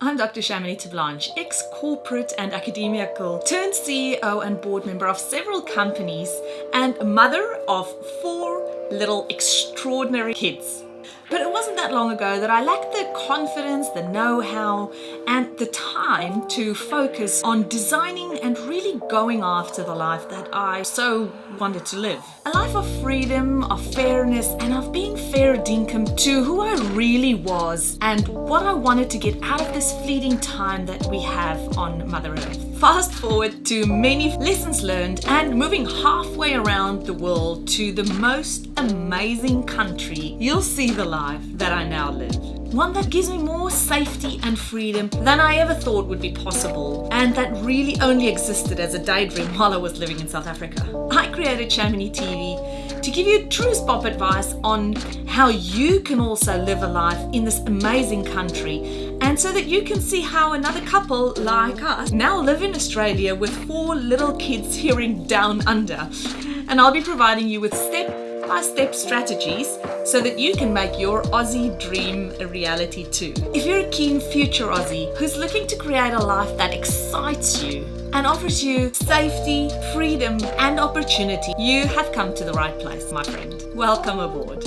I'm Dr. Chamonix Blanche, ex-corporate and academical, turned CEO and board member of several companies and mother of 4 little extraordinary kids. But it wasn't that long ago that I lacked the confidence, the know-how, and the time to focus on designing and really going after the life that I so wanted to live. A life of freedom, of fairness, and of being fair dinkum to who I really was and what I wanted to get out of this fleeting time that we have on Mother Earth. Fast forward to many lessons learned and moving halfway around the world to the most amazing country, you'll see the life that I now live. One that gives me more safety and freedom than I ever thought would be possible, and that really only existed as a daydream while I was living in South Africa. I created Chamonix TV to give you true spot advice on how you can also live a life in this amazing country, and so that you can see how another couple like us now live in Australia with 4 little kids hearing down under. And I'll be providing you with step-by-step strategies so that you can make your Aussie dream a reality too. If you're a keen future Aussie who's looking to create a life that excites you and offers you safety, freedom, and opportunity, you have come to the right place, my friend. Welcome aboard.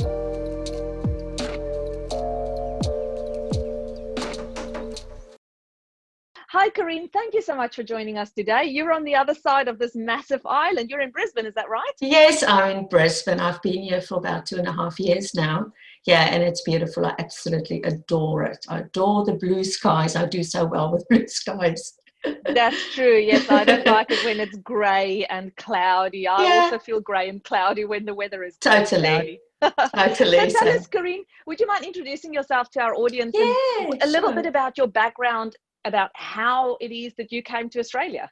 Hi, Carine. Thank you so much for joining us today. You're on the other side of this massive island. You're in Brisbane, is that right? Yes, I'm in Brisbane. I've been here for about 2.5 years now. Yeah, and it's beautiful. I absolutely adore it. I adore the blue skies. I do so well with blue skies. That's true. Yes, I don't like it when it's grey and cloudy. I also feel grey and cloudy when the weather is grey and cloudy. Totally. So tell us, Carine, would you mind introducing yourself to our audience and a little bit about your background, about how it is that you came to Australia?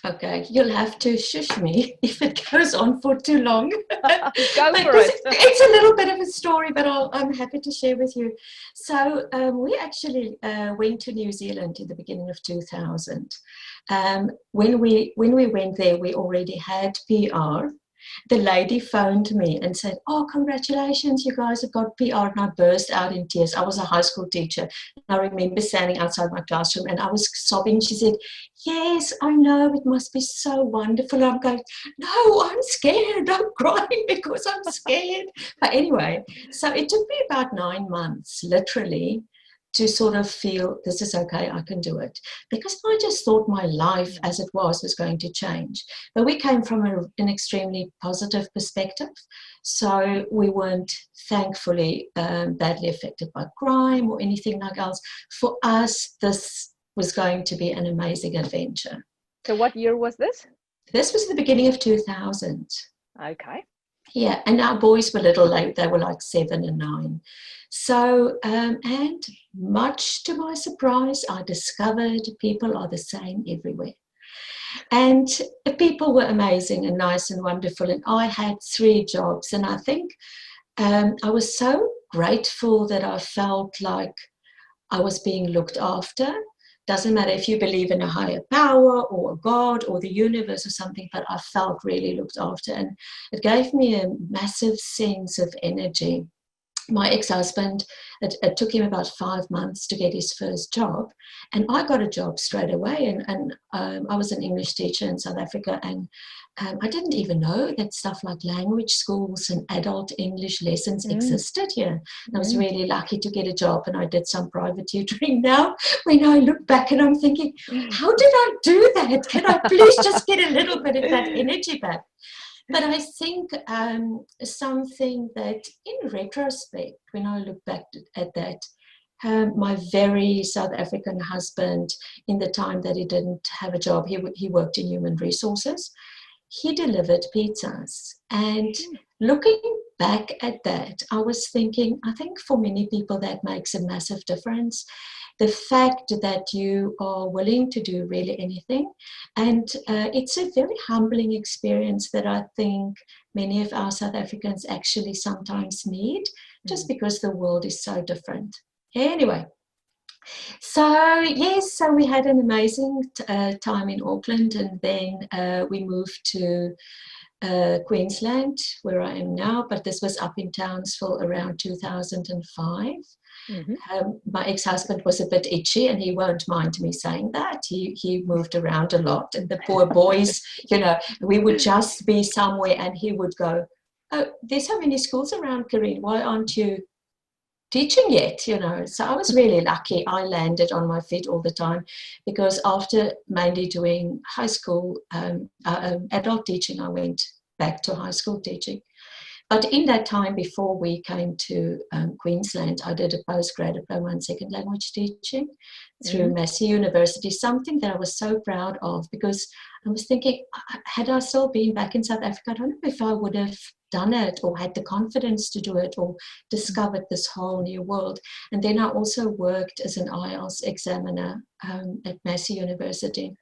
Okay, you'll have to shush me if it goes on for too long. Go for it. It's a little bit of a story, but I'm happy to share with you. So we actually went to New Zealand in the beginning of 2000. When we went there, we already had PR. The lady phoned me and said, "Oh, congratulations, you guys have got PR." And I burst out in tears. I was a high school teacher. I remember standing outside my classroom and I was sobbing. She said, "Yes, I know, it must be so wonderful." I'm going, "No, I'm scared. I'm crying because I'm scared." But anyway, so it took me about 9 months, literally, to sort of feel this is okay, I can do it. Because I just thought my life as it was going to change. But we came from an extremely positive perspective. So we weren't, thankfully, badly affected by crime or anything like else. For us, this was going to be an amazing adventure. So what year was this? This was the beginning of 2000. Okay. Yeah, and our boys were little late. They were like 7 and 9. So, and much to my surprise, I discovered people are the same everywhere. And the people were amazing and nice and wonderful. And I had 3 jobs. And I think I was so grateful that I felt like I was being looked after. Doesn't matter if you believe in a higher power or a God or the universe or something, but I felt really looked after. And it gave me a massive sense of energy. My ex-husband, it took him about 5 months to get his first job. And I got a job straight away. And I was an English teacher in South Africa. And I didn't even know that stuff like language schools and adult English lessons existed here. And I was really lucky to get a job, and I did some private tutoring. Now, when I look back and I'm thinking, how did I do that? Can I please just get a little bit of that energy back? But I think something that in retrospect, when I look back at that, my very South African husband, in the time that he didn't have a job, he worked in human resources. He delivered pizzas. And looking back at that, I was thinking, I think for many people that makes a massive difference. The fact that you are willing to do really anything. And it's a very humbling experience that I think many of our South Africans actually sometimes need, just because the world is so different. Anyway. So yes, so we had an amazing time in Auckland, and then we moved to Queensland, where I am now, but this was up in Townsville around 2005. My ex-husband was a bit itchy, and he won't mind me saying that. He moved around a lot, and the poor boys, we would just be somewhere and he would go, "Oh, there's so many schools around, Carine, why aren't you teaching yet?" So I was really lucky. I landed on my feet all the time, because after mainly doing high school adult teaching, I went back to high school teaching. But in that time before we came to Queensland, I did a postgrad diploma in second language teaching through Massey University, something that I was so proud of, because I was thinking, had I still been back in South Africa, I don't know if I would have done it or had the confidence to do it or discovered this whole new world. And then I also worked as an IELTS examiner at Massey University,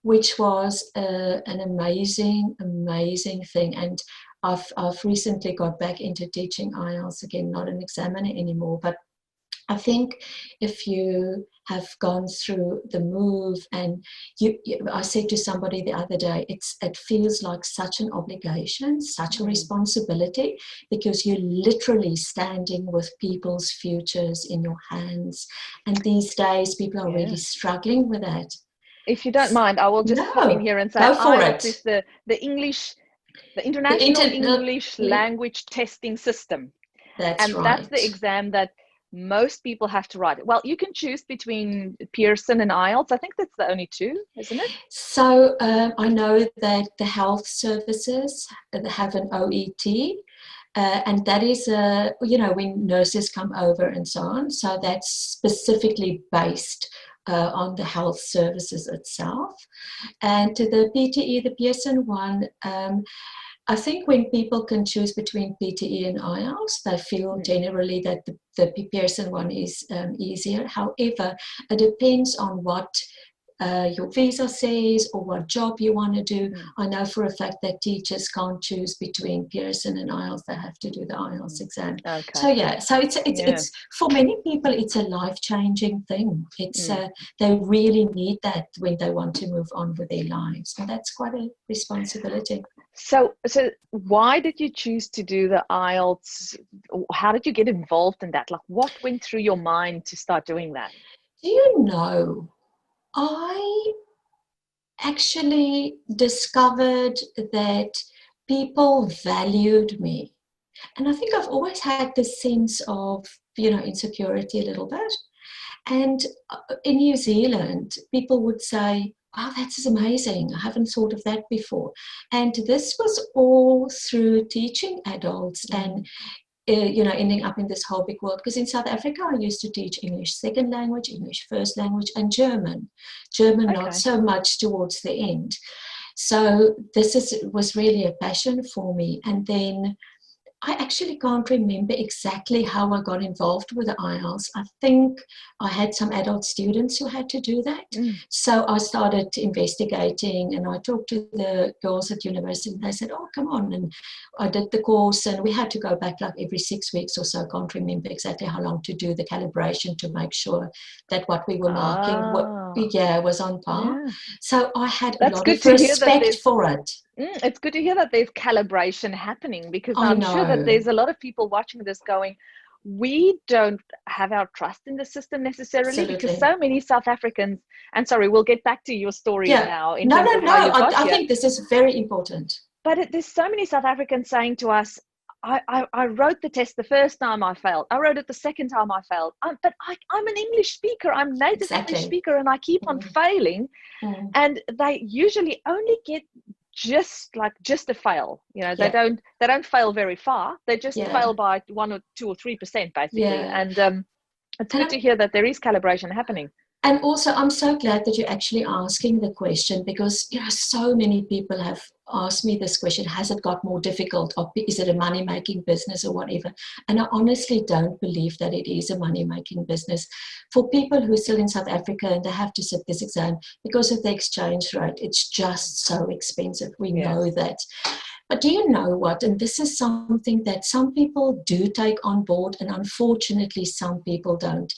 which was an amazing, amazing thing. And I've recently got back into teaching IELTS again, not an examiner anymore. But I think if you have gone through the move, and I said to somebody the other day, it feels like such an obligation, such a responsibility, because you're literally standing with people's futures in your hands. And these days, people are really struggling with that. If you don't mind, I will just pop in here and say IELTS is the International English Language Testing System. That's the exam that most people have to write. Well, you can choose between Pearson and IELTS. I think that's the only two, isn't it? So I know that the health services have an OET, and that is, when nurses come over and so on. So that's specifically based on the health services itself. And to the PTE, the Pearson one, I think when people can choose between PTE and IELTS, they feel generally that the Pearson one is easier. However, it depends on what your visa says or what job you want to do. I know for a fact that teachers can't choose between Pearson and IELTS. They have to do the IELTS exam. Okay. So it's for many people, it's a life-changing thing. It's they really need that when they want to move on with their lives. And that's quite a responsibility. So why did you choose to do the IELTS? How did you get involved in that? Like, what went through your mind to start doing that? Do you know, I actually discovered that people valued me. And I think I've always had this sense of, insecurity a little bit. And in New Zealand, people would say, "Wow, that's amazing. I haven't thought of that before." And this was all through teaching adults and ending up in this whole big world. Because in South Africa, I used to teach English second language, English first language, and German. German not so much towards the end. So this was really a passion for me. And then I actually can't remember exactly how I got involved with the IELTS. I think I had some adult students who had to do that. So I started investigating, and I talked to the girls at university, and they said, "Oh, come on." And I did the course, and we had to go back like every 6 weeks or so. I can't remember exactly how long to do the calibration to make sure that what we were marking was on par. So I had a lot of respect for it. It's good to hear that there's calibration happening, because I'm sure that there's a lot of people watching this going, we don't have our trust in the system necessarily, because so many South Africans, and sorry, we'll get back to your story now. No. I think this is very important. But there's so many South Africans saying to us, I wrote the test the first time I failed. I wrote it the second time I failed. But I'm an English speaker. I'm native English speaker, and I keep on failing. And they usually only get just a fail. They don't fail very far. They just fail by 1 or 2 or 3% basically. And it's good to hear that there is calibration happening. And also, I'm so glad that you're actually asking the question, because so many people have asked me this question: has it got more difficult, or is it a money-making business or whatever? And I honestly don't believe that it is a money-making business. For people who are still in South Africa and they have to sit this exam because of the exchange rate, it's just so expensive. We know that. But do you know what? And this is something that some people do take on board, and unfortunately some people don't.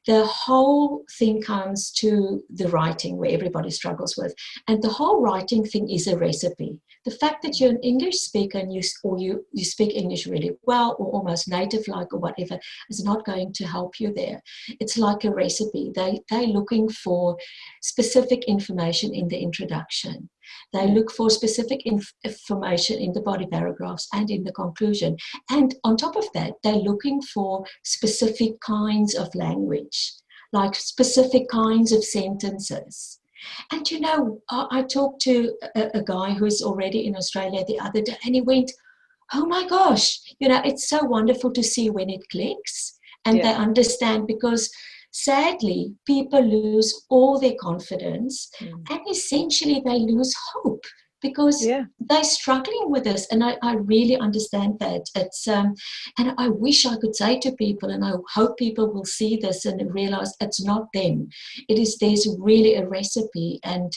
the whole thing comes to the writing, where everybody struggles with. And the whole writing thing is a recipe. The fact that you're an English speaker and you speak English really well or almost native-like or whatever is not going to help you there. It's like a recipe. They're looking for specific information in the introduction. They look for specific information in the body paragraphs and in the conclusion. And on top of that, they're looking for specific kinds of language, like specific kinds of sentences. And you know, I talked to a guy who's already in Australia the other day, and he went, oh my gosh, you know, it's so wonderful to see when it clicks and they understand, because sadly, people lose all their confidence and essentially they lose hope because they're struggling with this. And I really understand that. It's and I wish I could say to people, and I hope people will see this and realize it's not them. There's really a recipe, and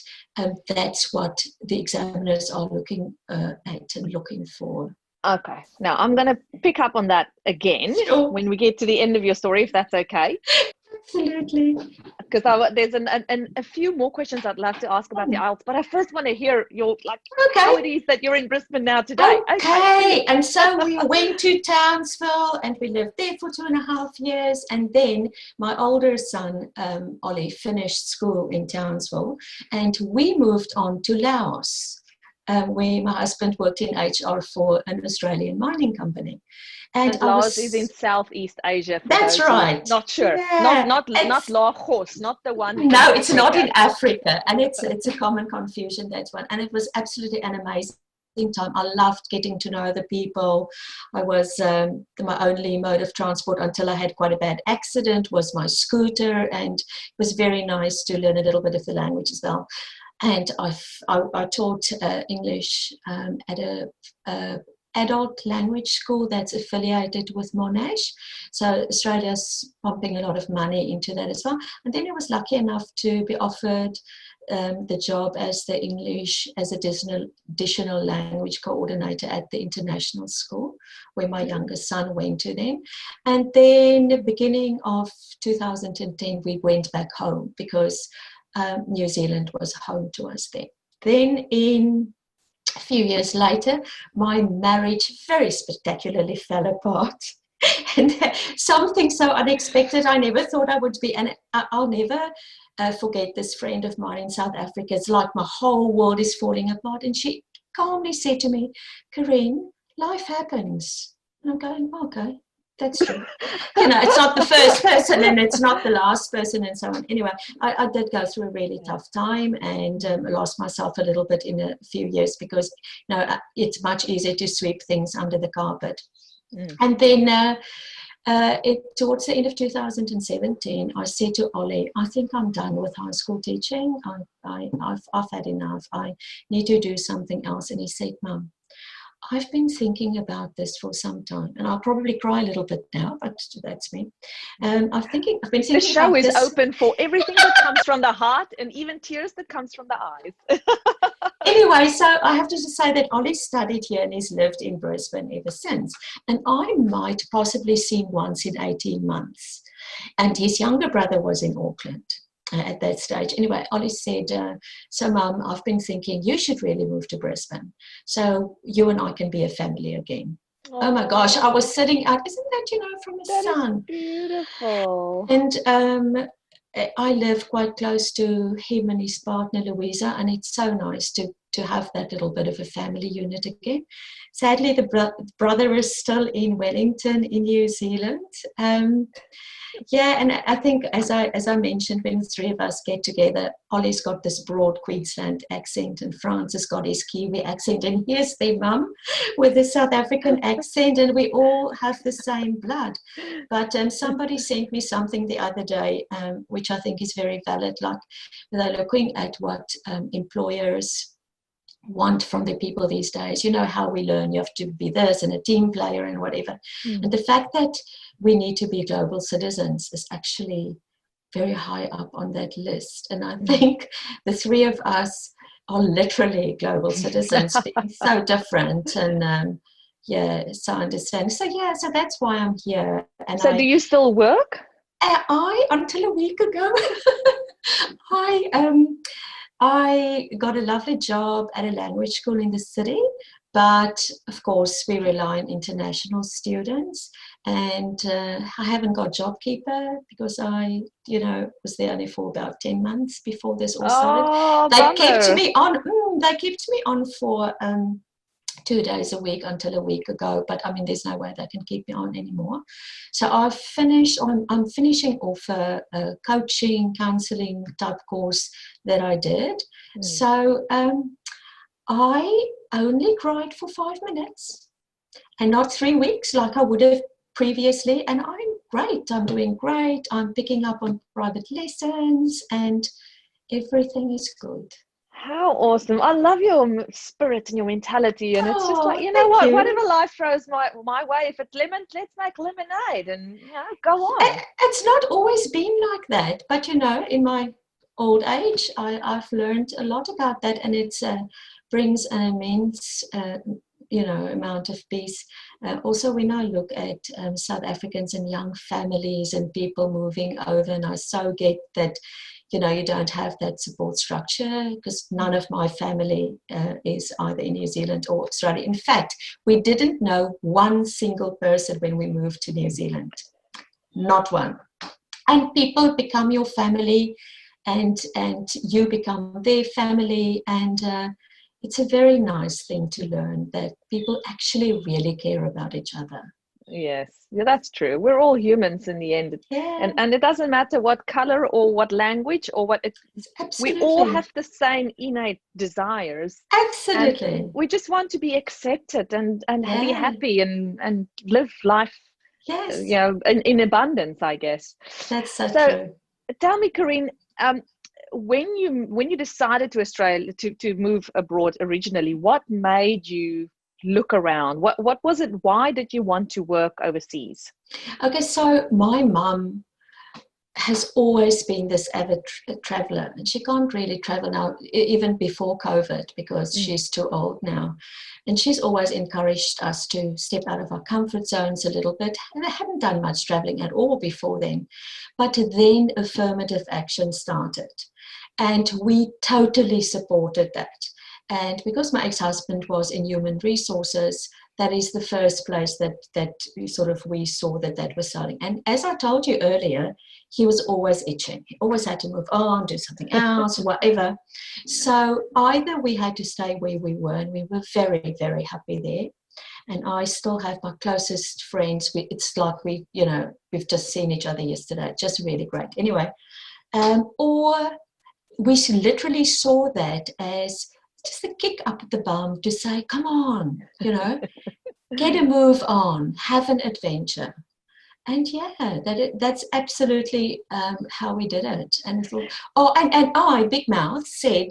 that's what the examiners are looking at and looking for. Okay, now I'm going to pick up on that again when we get to the end of your story, if that's okay. Absolutely. Because there's a few more questions I'd love to ask about the Ielts, but I first want to hear your how it is that you're in Brisbane now today. Okay. And so we went to Townsville and we lived there for 2.5 years. And then my older son, Ollie, finished school in Townsville, and we moved on to Laos, where my husband worked in HR for an Australian mining company. And Laos is in Southeast Asia. That's right. Not sure. Yeah. Not Laos, not the one. No, it's not in Africa. And it's a common confusion, that's one. And it was absolutely an amazing time. I loved getting to know the people. I was my only mode of transport until I had quite a bad accident was my scooter, and it was very nice to learn a little bit of the language as well. And I taught English at a adult language school that's affiliated with Monash. So Australia's pumping a lot of money into that as well. And then I was lucky enough to be offered the job as the English as additional language coordinator at the international school, where my youngest son went to then. And then the beginning of 2010, we went back home because New Zealand was home to us then. Then in a few years later, my marriage very spectacularly fell apart. And something so unexpected I never thought I would be. And I'll never forget this friend of mine in South Africa. It's like my whole world is falling apart. And she calmly said to me, Carine, life happens. And I'm going, okay. That's true. You know, it's not the first person and it's not the last person and so on. Anyway, I did go through a really tough time and lost myself a little bit in a few years because, you know, it's much easier to sweep things under the carpet. And then towards the end of 2017, I said to Ollie, I think I'm done with high school teaching. I've had enough. I need to do something else. And he said, Mum, I've been thinking about this for some time, and I'll probably cry a little bit now, but that's me. I've been thinking. The show is open for everything that comes from the heart, and even tears that comes from the eyes. Anyway, so I have to just say that Ollie studied here and he's lived in Brisbane ever since, and I might possibly see him once in 18 months. And his younger brother was in Auckland at that stage. Anyway, Ollie said, so Mum, I've been thinking you should really move to Brisbane so you and I can be a family again. Oh my gosh, I was sitting out, isn't that, you know, from the sun? Beautiful. And I live quite close to him and his partner Louisa, and it's so nice to have that little bit of a family unit again. Sadly, the brother is still in Wellington in New Zealand. Yeah, and I think as I mentioned, when the three of us get together, Ollie's got this broad Queensland accent and Francis has got his Kiwi accent, and here's their mum with the South African accent, and we all have the same blood. But somebody sent me something the other day, which I think is very valid, like they're looking at what employers want from the people these days. You know how we learn you have to be this and a team player and whatever. And the fact that we need to be global citizens is actually very high up on that list. And I think the three of us are literally global citizens, being so different and so understand. So yeah, so that's why I'm here. And so do you still work? Until a week ago, I got a lovely job at a language school in the city, but of course we rely on international students, and I haven't got JobKeeper because I, was there only for about 10 months before this all started. Oh, They bummer. kept me on. They kept me on for 2 days a week until a week ago, but I mean, there's no way they can keep me on anymore. So I'm finishing off a coaching, counseling type course that I did. So I only cried for 5 minutes and not 3 weeks like I would have previously. And I'm great. I'm doing great. I'm picking up on private lessons and everything is good. How awesome. I love your spirit and your mentality. And it's just like, what? Whatever life throws my way, if it's lemon, let's make lemonade and go on. It's not always been like that. But, in my old age, I've learned a lot about that. And it brings an immense, amount of peace. Also, when I look at South Africans and young families and people moving over, and I so get that, you don't have that support structure because none of my family is either in New Zealand or Australia. In fact, we didn't know one single person when we moved to New Zealand. Not one. And people become your family and you become their family. And it's a very nice thing to learn that people actually really care about each other. Yes, that's true. We're all humans in the end. Yeah. And it doesn't matter what color or what language or what it's. Absolutely. We all have the same innate desires. Absolutely. And we just want to be accepted and be happy and live life. Yes. In abundance, I guess. That's so true. Tell me, Carine, when you decided to move abroad originally, what made you look around? What was it? Why did you want to work overseas? Okay, so my mum has always been this avid traveler, and she can't really travel now, even before COVID, because she's too old now. And she's always encouraged us to step out of our comfort zones a little bit. And I hadn't done much traveling at all before then. But then affirmative action started. And we totally supported that. And because my ex-husband was in human resources, that is the first place that we saw that was starting. And as I told you earlier, he was always itching. He always had to move on, do something else, whatever. So either we had to stay where we were, and we were very, very happy there. And I still have my closest friends. It's like we've just seen each other yesterday. Just really great. Anyway, or we literally saw that as just a kick up the bum to say, come on, get a move on, have an adventure. And that's absolutely how we did it. And I, Big Mouth, said,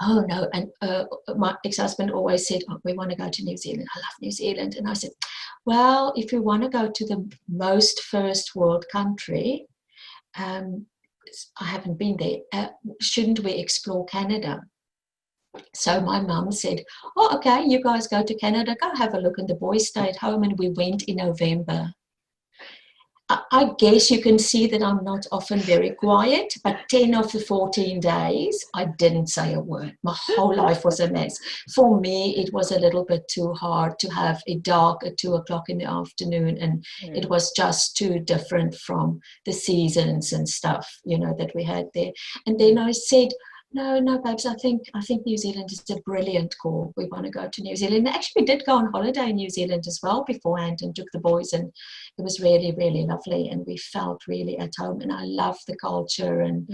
oh no, and my ex-husband always said, we want to go to New Zealand. I love New Zealand. And I said, well, if we want to go to the most first world country, I haven't been there, shouldn't we explore Canada? So my mum said, oh, okay, you guys go to Canada, go have a look. And the boys stayed home, and we went in November. I guess you can see that I'm not often very quiet, but 10 of the 14 days, I didn't say a word. My whole life was a mess. For me, it was a little bit too hard to have it dark at 2 o'clock in the afternoon, and it was just too different from the seasons and stuff, that we had there. And then I said, no, babes, I think New Zealand is a brilliant call. We want to go to New Zealand. Actually, we did go on holiday in New Zealand as well beforehand and took the boys, and it was really, really lovely, and we felt really at home, and I love the culture, and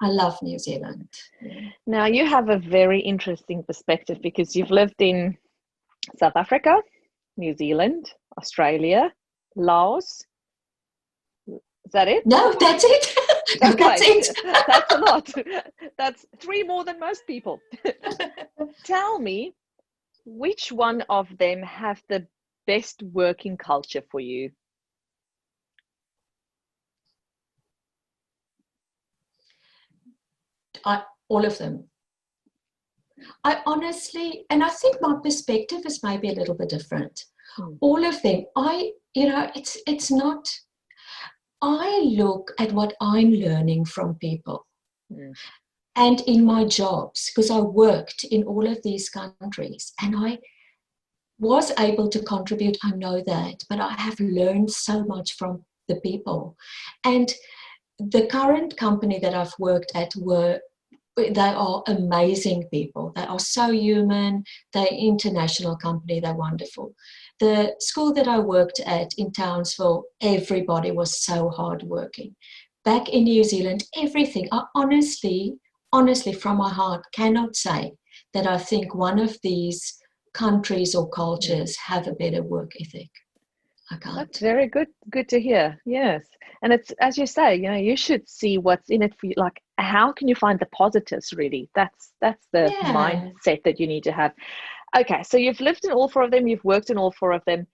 I love New Zealand. Yeah. Now, you have a very interesting perspective because you've lived in South Africa, New Zealand, Australia, Laos. Is that it? No, that's it. Okay. That's it. That's a lot. That's 3 more than most people. Tell me, which one of them have the best working culture for you? All of them. I honestly, and I think my perspective is maybe a little bit different. All of them. It's not. I look at what I'm learning from people. And in my jobs, because I worked in all of these countries and I was able to contribute, I know that, but I have learned so much from the people. And the current company that I've worked at they are amazing people. They are so human. They're an international company. They're wonderful. The school that I worked at in Townsville, everybody was so hardworking. Back in New Zealand, everything. I honestly, from my heart, cannot say that I think one of these countries or cultures have a better work ethic. I can't. That's very good to hear. Yes. And it's, as you say, you should see what's in it for you. Like, how can you find the positives, really? That's the mindset that you need to have. Okay, so you've lived in all four of them, you've worked in all four of them,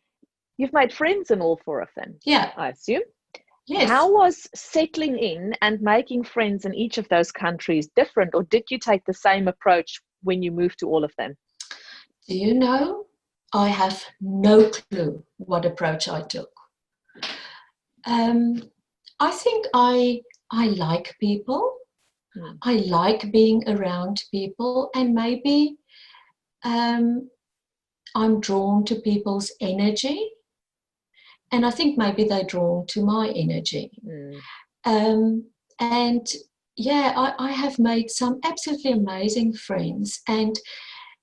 you've made friends in all four of them. Yeah. I assume. Yes. How was settling in and making friends in each of those countries different, or did you take the same approach when you moved to all of them? Do you know? I have no clue what approach I took. I think I like people. I like being around people, and maybe I'm drawn to people's energy, and I think maybe they're drawn to my energy. And yeah, I have made some absolutely amazing friends, and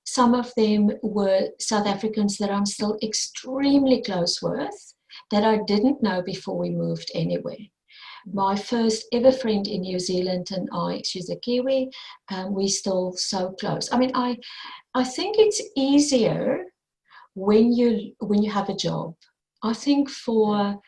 some of them were South Africans that I'm still extremely close with, that I didn't know before we moved anywhere. My first ever friend in New Zealand and she's a Kiwi, we're still so close. I mean, I think it's easier when you have a job. I think for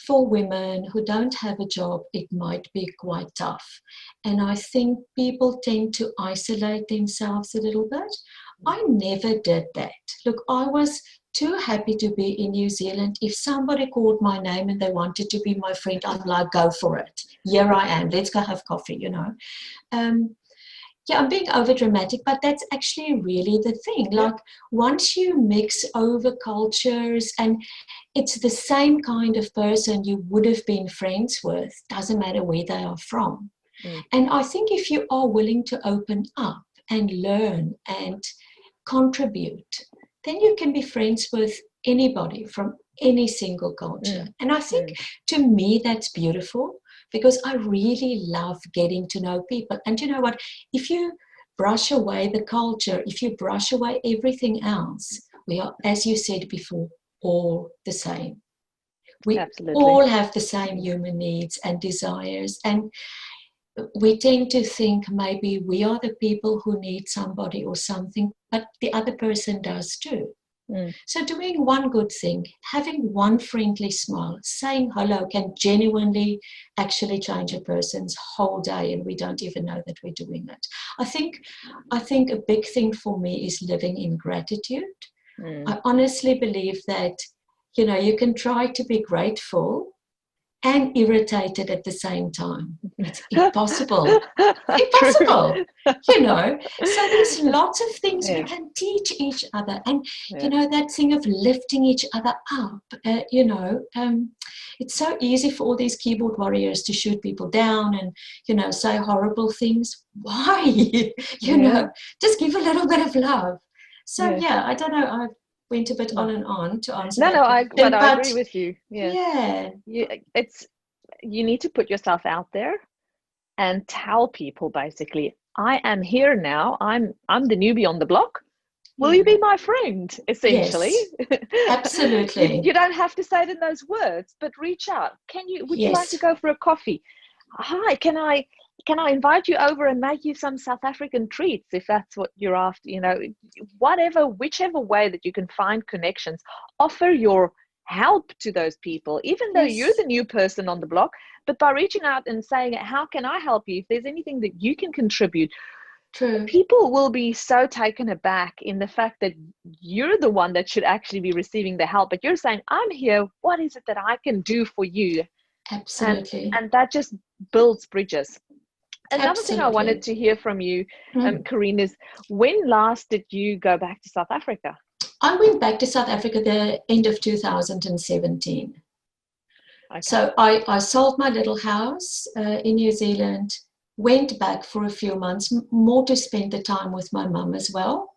women who don't have a job, it might be quite tough. And I think people tend to isolate themselves a little bit. I never did that. Look, I was too happy to be in New Zealand. If somebody called my name and they wanted to be my friend, I'm like, go for it. Here I am. Let's go have coffee, Yeah, I'm being over dramatic, but that's actually really the thing. Like, once you mix over cultures and it's the same kind of person you would have been friends with, doesn't matter where they are from. And I think if you are willing to open up and learn and contribute, then you can be friends with anybody from any single culture. And I think to me that's beautiful, because I really love getting to know people. And you know what? If you brush away the culture, if you brush away everything else, we are, as you said before, all the same. We all have the same human needs and desires. And we tend to think maybe we are the people who need somebody or something, but the other person does too. So doing one good thing, having one friendly smile, saying hello can genuinely actually change a person's whole day, and we don't even know that we're doing it. I think a big thing for me is living in gratitude. I honestly believe that, you can try to be grateful and irritated at the same time. It's impossible. Impossible. So there's lots of things we can teach each other. And, that thing of lifting each other up, it's so easy for all these keyboard warriors to shoot people down and, say horrible things. Why? Just give a little bit of love. So, I don't know. I went a bit on and on to answer that. No, I agree with you. Yeah. You need to put yourself out there and tell people, basically, I am here now. I'm the newbie on the block. Will you be my friend? Essentially. Yes, absolutely. You don't have to say it in those words, but reach out. Would you like to go for a coffee? Hi, can I invite you over and make you some South African treats, if that's what you're after? Whichever way that you can find connections, offer your help to those people, even though you're the new person on the block. But by reaching out and saying, how can I help you? If there's anything that you can contribute, people will be so taken aback in the fact that you're the one that should actually be receiving the help. But you're saying, I'm here. What is it that I can do for you? Absolutely. And that just builds bridges. Another thing I wanted to hear from you, Carine, is when last did you go back to South Africa? I went back to South Africa the end of 2017. Okay. So I sold my little house in New Zealand, went back for a few months, more to spend the time with my mum as well.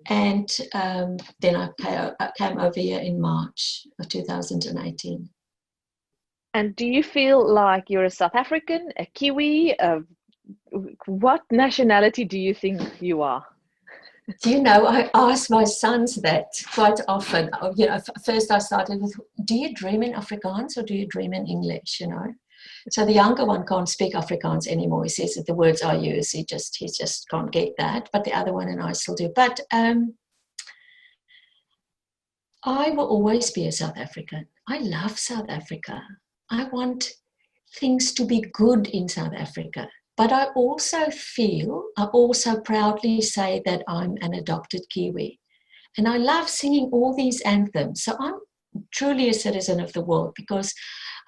And then I came over here in March of 2018. And do you feel like you're a South African, a Kiwi? What nationality do you think you are? Do you know, I ask my sons that quite often. You know, first I started with, do you dream in Afrikaans or do you dream in English, you know? So the younger one can't speak Afrikaans anymore. He says that the words I use, he just can't get that. But the other one and I still do. But I will always be a South African. I love South Africa. I want things to be good in South Africa. But I also proudly say that I'm an adopted Kiwi. And I love singing all these anthems. So I'm truly a citizen of the world because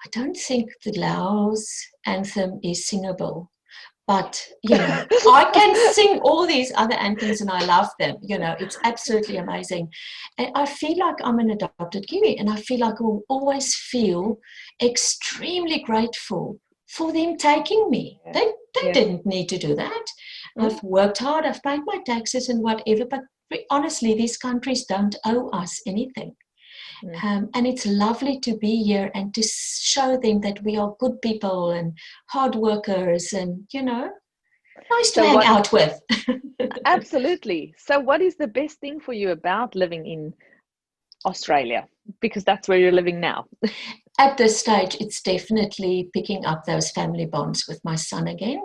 I don't think the Laos anthem is singable. But, you know, I can sing all these other anthems and I love them. You know, it's absolutely amazing. And I feel like I'm an adopted Kiwi and I feel like I will always feel extremely grateful for them taking me. They didn't need to do that. I've worked hard, I've paid my taxes and whatever, but honestly, these countries don't owe us anything. And it's lovely to be here and to show them that we are good people and hard workers and, you know, nice to hang out with. Absolutely. So what is the best thing for you about living in Australia? Because that's where you're living now. At this stage, it's definitely picking up those family bonds with my son again.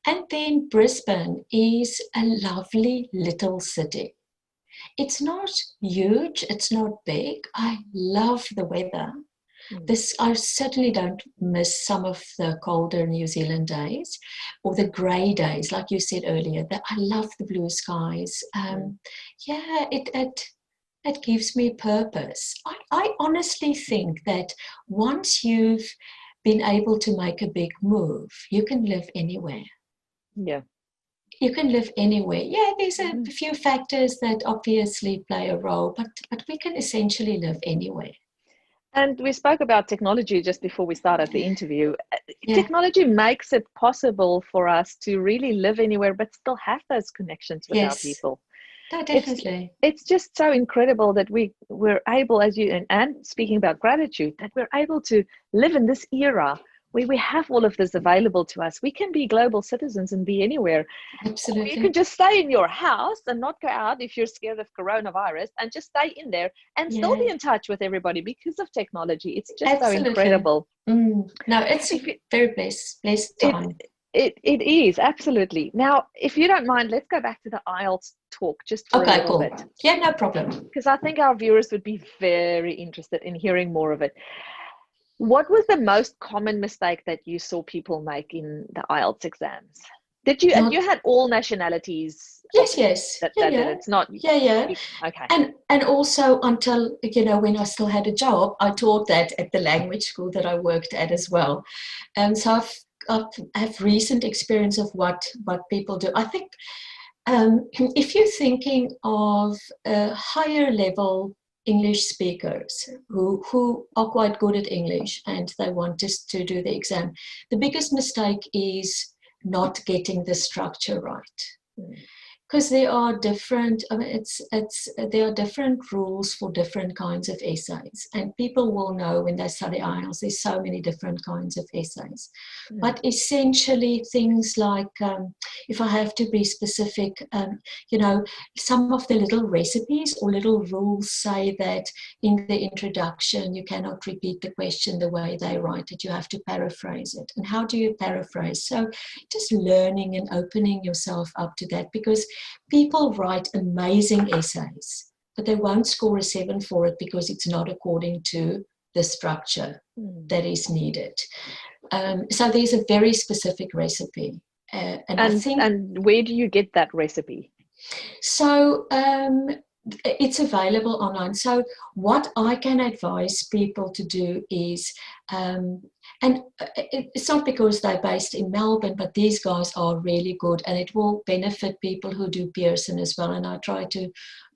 And then Brisbane is a lovely little city. It's not huge, it's not big. I love the weather. I certainly don't miss some of the colder New Zealand days or the grey days, like you said earlier. That I love the blue skies. It gives me purpose. I honestly think that once you've been able to make a big move, you can live anywhere. Yeah. You can live anywhere. Yeah, there's a few factors that obviously play a role, but we can essentially live anywhere. And we spoke about technology just before we started the interview. Technology makes it possible for us to really live anywhere, but still have those connections with our people. No, definitely. It's just so incredible that we're able, as you, and speaking about gratitude, that we're able to live in this era where we have all of this available to us. We can be global citizens and be anywhere. Absolutely. Or you can just stay in your house and not go out if you're scared of coronavirus and just stay in there and still be in touch with everybody because of technology. It's just so incredible. No, it's a very blessed time. It is, absolutely. Now, if you don't mind, let's go back to the Ielts talk just for a little bit. Yeah, no problem. Because I think our viewers would be very interested in hearing more of it. What was the most common mistake that you saw people make in the Ielts exams? Did you, and you had all nationalities? Yes. That it's not. Yeah. Okay. And also until, you know, when I still had a job, I taught that at the language school that I worked at as well. And so I have recent experience of what people do. I think if you're thinking of higher level English speakers who are quite good at English and they want us to do the exam, the biggest mistake is not getting the structure right. Because there are different, there are different rules for different kinds of essays, and people will know when they study IELTS, there's so many different kinds of essays. But essentially things like, if I have to be specific, you know, some of the little recipes or little rules say that in the introduction, you cannot repeat the question the way they write it, you have to paraphrase it. And how do you paraphrase? So just learning and opening yourself up to that, because people write amazing essays, but they won't score a 7 for it because it's not according to the structure that is needed. So there's a very specific recipe. And where do you get that recipe? So it's available online. So what I can advise people to do is, and it's not because they're based in Melbourne, but these guys are really good and it will benefit people who do Pearson as well. And I try to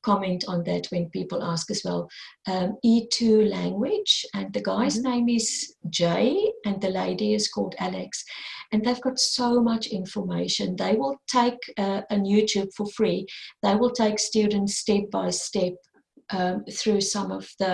comment on that when people ask as well. E2 language, and the guy's name is Jay and the lady is called Alex, and they've got so much information. They will take on YouTube for free. They will take students step by step through some of the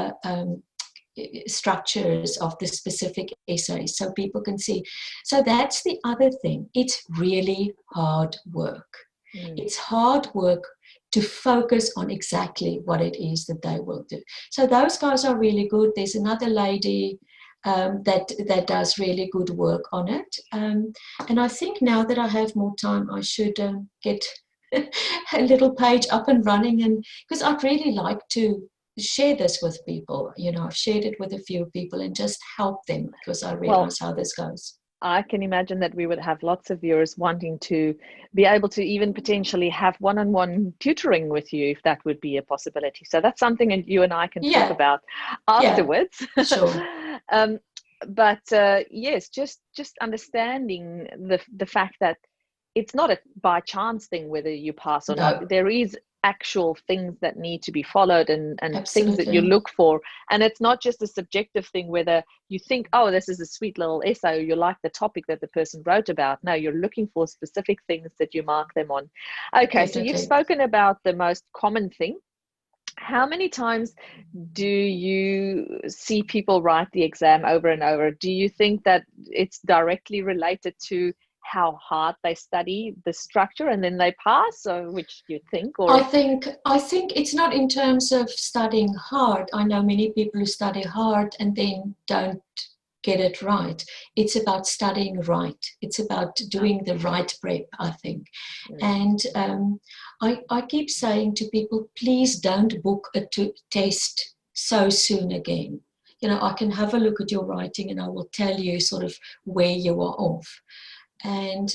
structures of the specific essays so people can see. So that's the other thing. It's really hard work. It's hard work to focus on exactly what it is that they will do. So those guys are really good. There's another lady that does really good work on it. And I think now that I have more time, I should get a little page up and running, and because I'd really like to share this with people. You know, I've shared it with a few people and just help them because I realize how this goes. I can imagine that we would have lots of viewers wanting to be able to even potentially have one-on-one tutoring with you, if that would be a possibility. So that's something that you and I can talk about afterwards. Yeah, sure. But yes, just understanding the fact that it's not a by chance thing whether you pass or not. There is actual things that need to be followed and things that you look for, and it's not just a subjective thing whether you think, oh, this is a sweet little essay, or you like the topic that the person wrote about. No, you're looking for specific things that you mark them on. Okay, so you've spoken about the most common thing. How many times do you see people write the exam over and over? Do you think that it's directly related to how hard they study the structure and then they pass, or which you think? Or I think it's not in terms of studying hard. I know many people who study hard and then don't get it right. It's about studying right. It's about doing the right prep, I think. And I keep saying to people, please don't book a test so soon again. You know, I can have a look at your writing and I will tell you sort of where you are off. And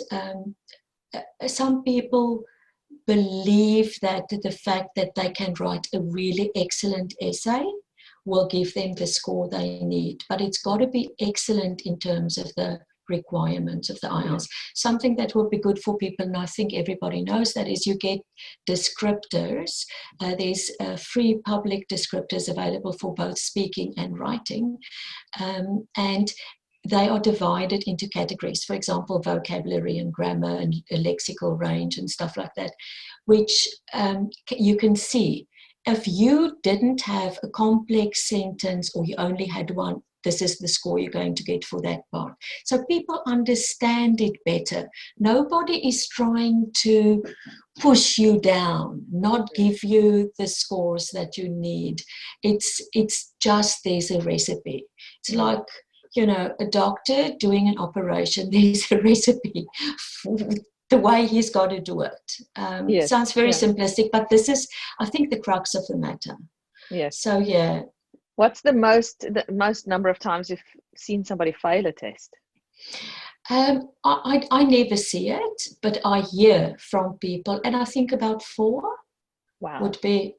some people believe that the fact that they can write a really excellent essay will give them the score they need. But it's got to be excellent in terms of the requirements of the IELTS. Something that will be good for people, and I think everybody knows that, is you get descriptors. There's free public descriptors available for both speaking and writing. And they are divided into categories, for example, vocabulary and grammar and a lexical range and stuff like that, which you can see. If you didn't have a complex sentence or you only had one, this is the score you're going to get for that part. So people understand it better. Nobody is trying to push you down, not give you the scores that you need. It's just there's a recipe. It's like, you know, a doctor doing an operation, there's a recipe for the way he's got to do it. Sounds very simplistic, but this is, I think, the crux of the matter. Yes. So, yeah. What's the most number of times you've seen somebody fail a test? I never see it, but I hear from people, and I think about 4 would be,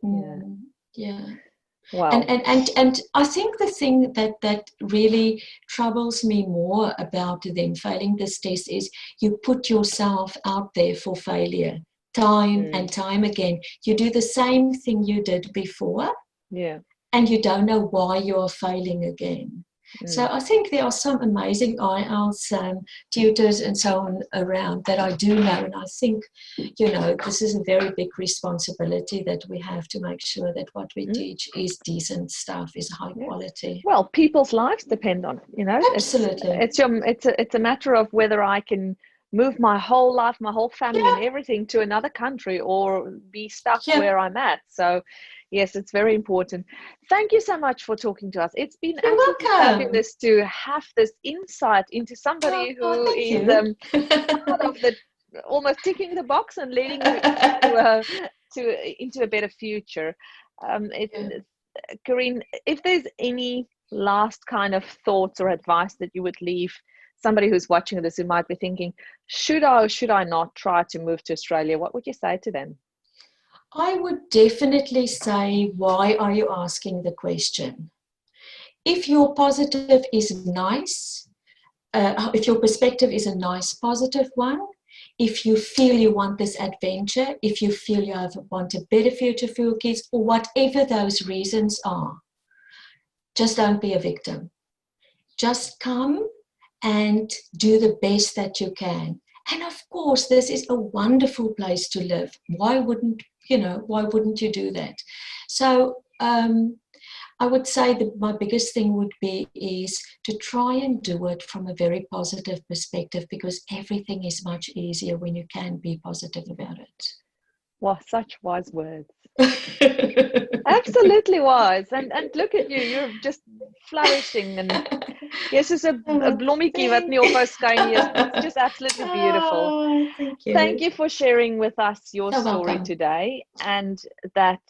Wow. And I think the thing that really troubles me more about them failing this test is you put yourself out there for failure time and time again. You do the same thing you did before, and you don't know why you're failing again. So I think there are some amazing IELTS tutors and so on around that I do know, and I think, you know, this is a very big responsibility that we have to make sure that what we teach is decent stuff, is high quality. Well, people's lives depend on it, you know. Absolutely. It's a matter of whether I can move my whole life, my whole family and everything to another country, or be stuck where I'm at. So yes, it's very important. Thank you so much for talking to us. It's been absolutely fabulous to have this insight into somebody who is part of the almost ticking the box and leading you into a better future. Carine, if there's any last kind of thoughts or advice that you would leave somebody who's watching this who might be thinking, should I or should I not try to move to Australia, what would you say to them? I would definitely say, why are you asking the question? If your positive is nice, if your perspective is a nice, positive one, if you feel you want this adventure, if you feel want a better future for your kids, or whatever those reasons are, just don't be a victim. Just come and do the best that you can. And of course, this is a wonderful place to live. Why wouldn't you do that? So I would say that my biggest thing would be is to try and do it from a very positive perspective, because everything is much easier when you can be positive about it. Wow, such wise words. Absolutely wise. And look at you, you're just flourishing. And yes, it's a blommetjie wat nie ophou skyn nie. It's just absolutely beautiful. Oh, thank you. Thank you for sharing with us your You're story welcome. today, and that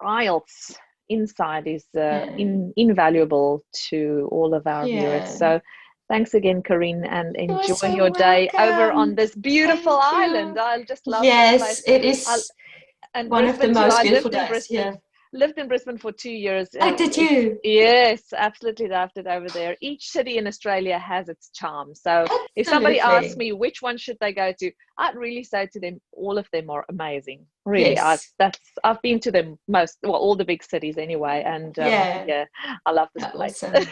Ielts insight is invaluable to all of our viewers. So thanks again, Carine, and enjoy your day over on this beautiful island. I just love this place. It is and one Brisbane of the most too. beautiful I lived in days. Brisbane. Lived in Brisbane for 2 years. Oh, did you? Yes, absolutely loved it over there. Each city in Australia has its charm. So if somebody asks me which one should they go to, I'd really say to them, all of them are amazing. Really, Yes. I've been to them all the big cities anyway, and I love this place. Awesome.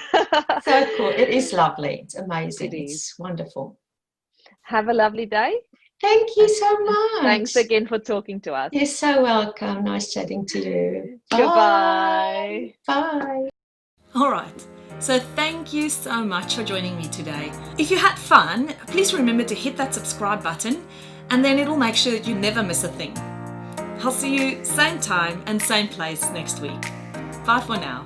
So cool. It is lovely. It's amazing. It's wonderful. Have a lovely day. Thank you so much. Thanks again for talking to us. You're so welcome. Nice chatting to you. Goodbye. Bye. All right. So thank you so much for joining me today. If you had fun, please remember to hit that subscribe button, and then it'll make sure that you never miss a thing. I'll see you same time and same place next week. Bye for now.